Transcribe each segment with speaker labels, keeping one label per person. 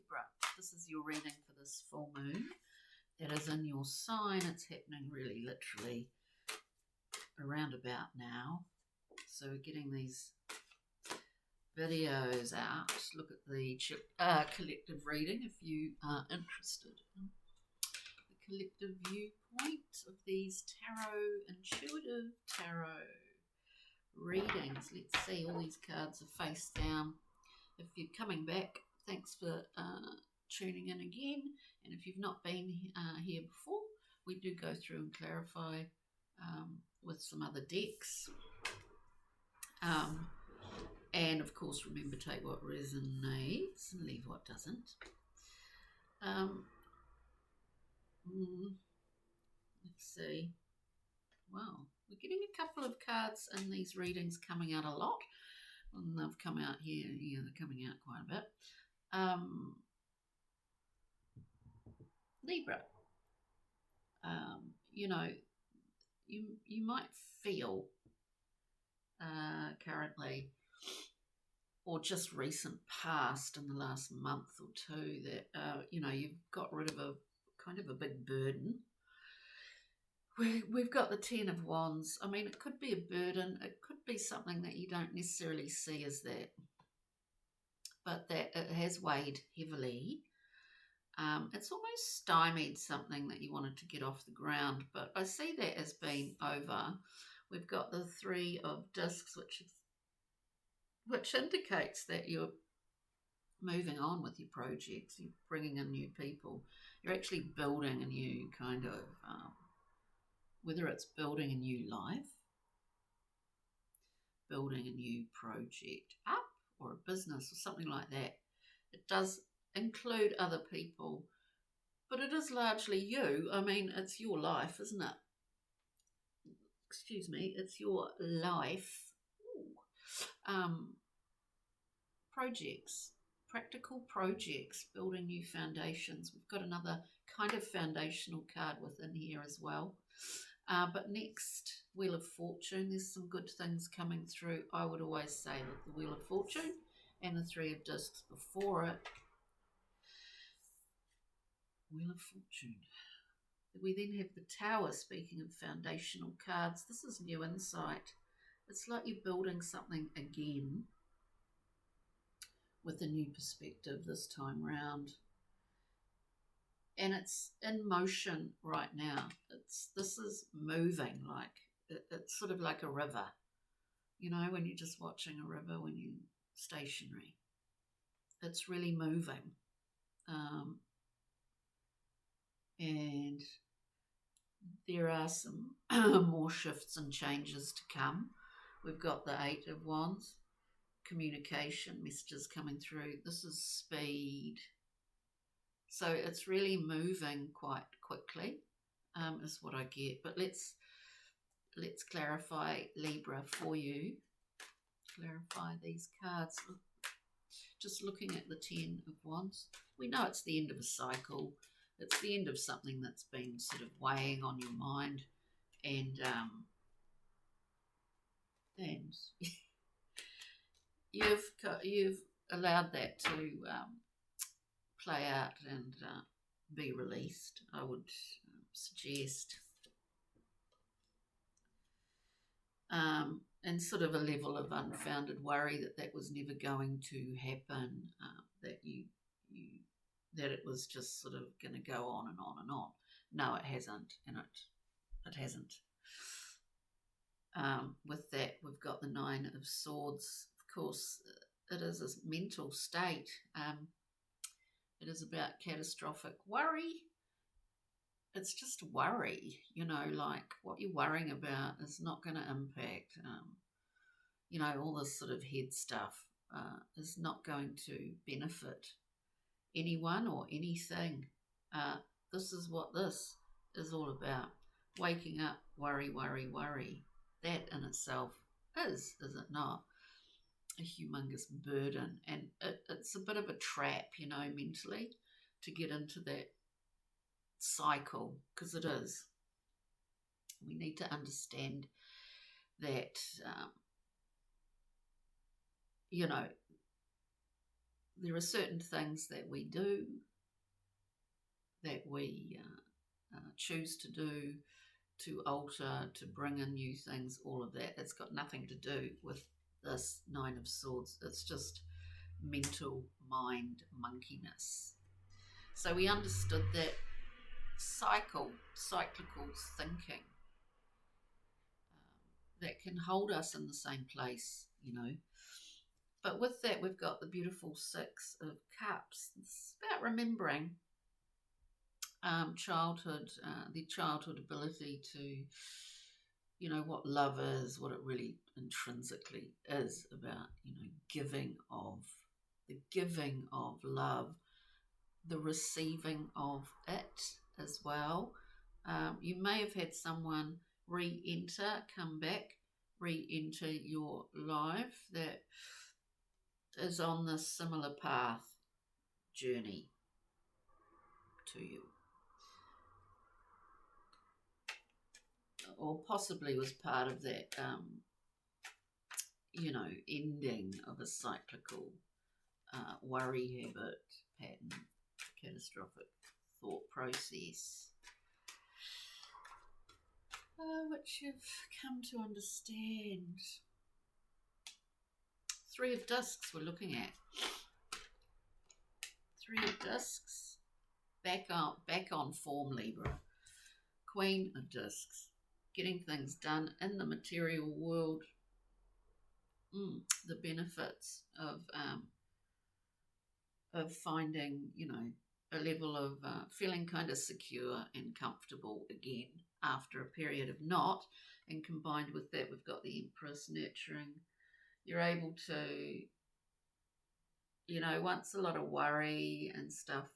Speaker 1: Libra, this is your reading for this full moon. That is in your sign. It's happening really literally around about now. So we're getting these videos out. Look at the collective reading if you are interested in the collective viewpoint of these intuitive tarot readings. Let's see, all these cards are face down. If you're coming back, thanks for tuning in again. And if you've not been here before, we do go through and clarify with some other decks. And of course, remember, take what resonates and leave what doesn't. Let's see. Wow, we're getting a couple of cards in these readings coming out a lot. And they've come out here. Yeah, they're coming out quite a bit. Libra. You know, you might feel currently, or just recent past in the last month or two, that you know, you've got rid of a kind of a big burden. We've got the Ten of Wands. I mean, it could be a burden. It could be something that you don't necessarily see as that, but that it has weighed heavily. It's almost stymied something that you wanted to get off the ground, but I see that as being over. We've got the Three of Discs, which indicates that you're moving on with your projects. You're bringing in new people. You're actually building a new kind of, whether it's building a new life, building a new project up, or a business or something like that. It does include other people, but it is largely you. I mean, it's your life, isn't it? Excuse me, it's your life. Projects, practical projects, building new foundations. We've got another kind of foundational card within here as well. But next, Wheel of Fortune. There's some good things coming through. I would always say, look, the Wheel of Fortune and the Three of Discs before it. Wheel of Fortune. We then have the Tower. Speaking of foundational cards, this is new insight. It's like you're building something again with a new perspective this time round. And it's in motion right now. This is moving, like it's sort of like a river. You know, when you're just watching a river when you're stationary. It's really moving. And there are some more shifts and changes to come. We've got the Eight of Wands, communication, messages coming through. This is speed. So it's really moving quite quickly, is what I get. But let's clarify, Libra, for you. Clarify these cards. Just looking at the Ten of Wands. We know it's the end of a cycle. It's the end of something that's been sort of weighing on your mind, and you've allowed that to play out and be released. I would suggest, and sort of a level of unfounded worry that was never going to happen. That it was just sort of going to go on and on and on. No, it hasn't, and it hasn't. With that, we've got the Nine of Swords. Of course, it is a mental state. It is about catastrophic worry. It's just worry, you know, like what you're worrying about is not going to impact, you know, all this sort of head stuff is not going to benefit anyone or anything. This is what this is all about. Waking up, worry, worry, worry. That in itself is it not, a humongous burden, and it's a bit of a trap, you know, mentally, to get into that cycle, because it is. We need to understand that, you know, there are certain things that we do, that we choose to do, to alter, to bring in new things, all of that. It's got nothing to do with this Nine of Swords. It's just mental mind monkeyness. So we understood that cyclical thinking that can hold us in the same place, you know. But with that, we've got the beautiful Six of Cups. It's about remembering childhood, the childhood ability to, you know, what love is, what it really intrinsically is about, you know, the giving of love, the receiving of it as well. You may have had someone come back, re-enter your life that is on this similar path, journey to you. Or possibly was part of that, you know, ending of a cyclical worry habit, pattern, catastrophic thought process, which you've come to understand. Three of Discs we're looking at. Three of Discs, back on form, Libra. Queen of Discs, getting things done in the material world. The benefits of finding, you know, a level of feeling kind of secure and comfortable again after a period of not. And combined with that, we've got the Empress, nurturing. You're able to, you know, once a lot of worry and stuff,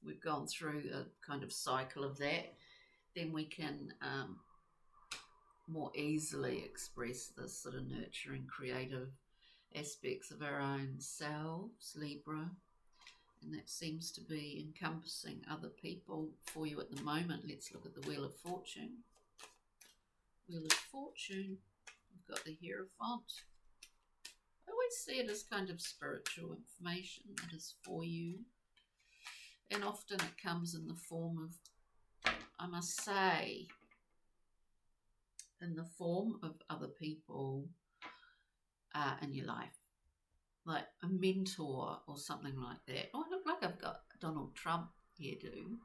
Speaker 1: we've gone through a kind of cycle of that, then we can more easily express this sort of nurturing, creative aspects of our own selves, Libra. And that seems to be encompassing other people for you at the moment. Let's look at the Wheel of Fortune. Wheel of Fortune. We've got the Hierophant. I always see it as kind of spiritual information that is for you. And often it comes in the form of, I must say, in the form of other people in your life. Like a mentor or something like that. Oh, I look like I've got Donald Trump hairdo.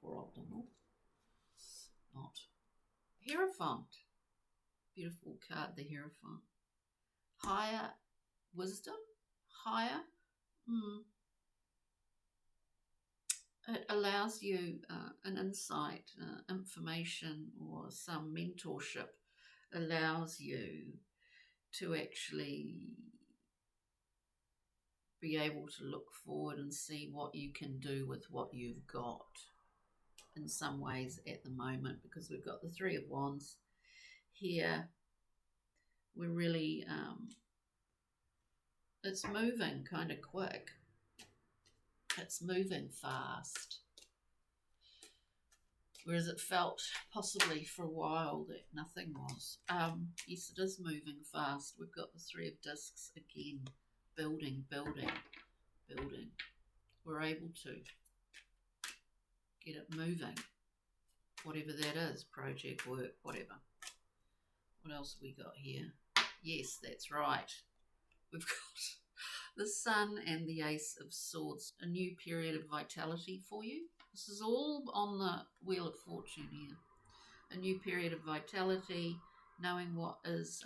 Speaker 1: Poor old Donald. It's not. Hierophant. Beautiful card, the Hierophant. Higher wisdom. Higher. It allows you an insight, information, or some mentorship allows you to actually be able to look forward and see what you can do with what you've got in some ways at the moment, because we've got the Three of Wands here. We're really, it's moving kind of quick. It's moving fast. Whereas it felt possibly for a while that nothing was. Yes, it is moving fast. We've got the Three of Discs again. Building. We're able to get it moving. Whatever that is. Project, work, whatever. What else have we got here? Yes, that's right. We've got the Sun and the Ace of Swords. A new period of vitality for you. This is all on the Wheel of Fortune here. A new period of vitality, knowing what is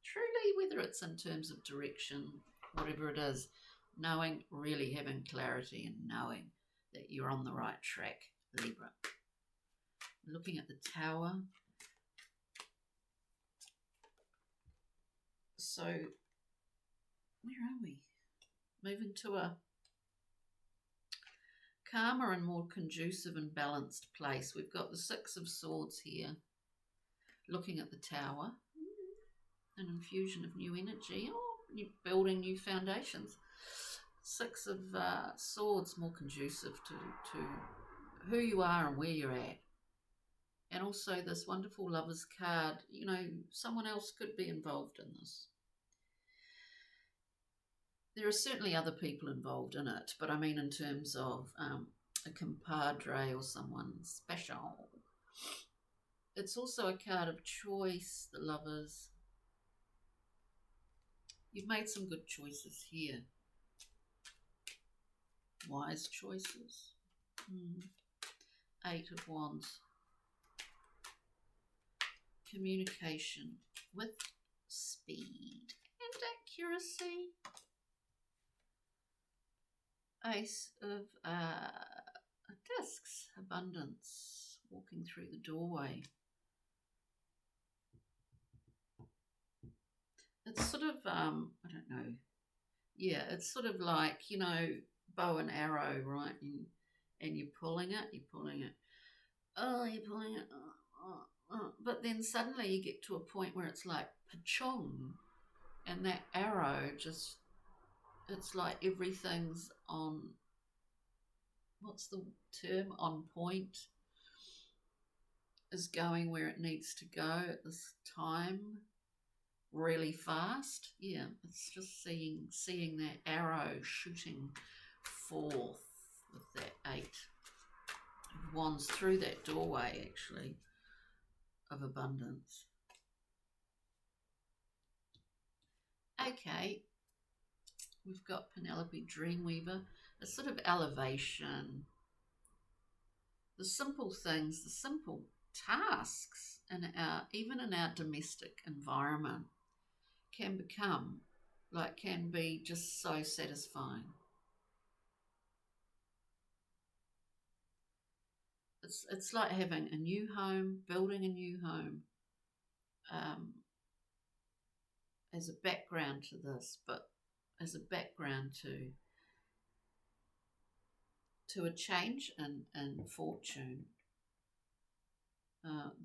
Speaker 1: truly, whether it's in terms of direction, whatever it is, knowing, really having clarity and knowing that you're on the right track, Libra. Looking at the Tower. So, where are we? Moving to a calmer and more conducive and balanced place. We've got the Six of Swords here, looking at the Tower, an infusion of new energy, building new foundations. Six of Swords, more conducive to who you are and where you're at. And also this wonderful Lover's card, you know, someone else could be involved in this. there are certainly other people involved in it, but I mean in terms of a compadre or someone special. It's also a card of choice, the Lovers. You've made some good choices here. Wise choices. 8 of Wands. Communication with speed and accuracy. Ace of Discs. Abundance. Walking through the doorway. It's sort of, I don't know. Yeah, it's sort of like, you know, bow and arrow, right? And you're pulling it. Oh, you're pulling it. But then suddenly you get to a point where it's like pa-chung, and that arrow just, it's like everything's on, what's the term? On point, is going where it needs to go at this time. Really fast. Yeah, it's just seeing that arrow shooting forth with that 8 of Wands through that doorway, actually, of abundance. Okay, we've got Penelope Dreamweaver, a sort of elevation. The simple things, the simple tasks even in our domestic environment can be just so satisfying. It's like having a new home, building a new home, as a background to this, but as a background to a change in fortune,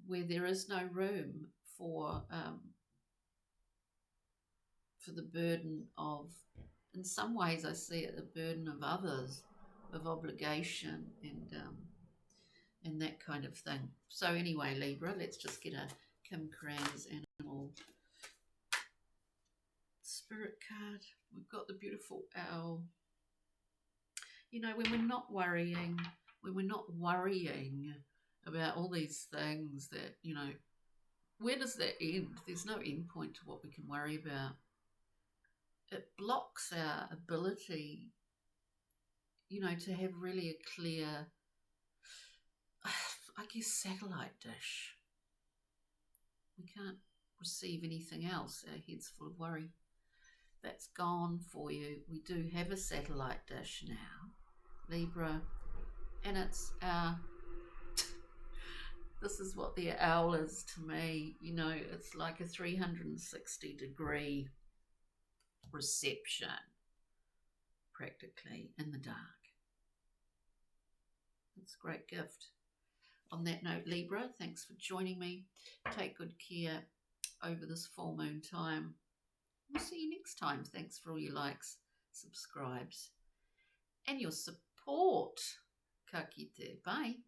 Speaker 1: where there is no room for the burden of, in some ways I see it, the burden of others, of obligation and that kind of thing. So anyway, Libra, let's just get a Kim Krans animal spirit card. We've got the beautiful owl. You know, when we're not worrying about all these things that, you know, where does that end? There's no end point to what we can worry about. It blocks our ability, you know, to have really a clear, I guess, satellite dish. We can't receive anything else. Our head's full of worry. That's gone for you. We do have a satellite dish now, Libra, and it's our, this is what the owl is to me, you know, it's like a 360-degree reception, practically, in the dark. It's a great gift. On that note, Libra, thanks for joining me. Take good care over this full moon time. We'll see you next time. Thanks for all your likes, subscribes, and your support. Ka kite. Bye.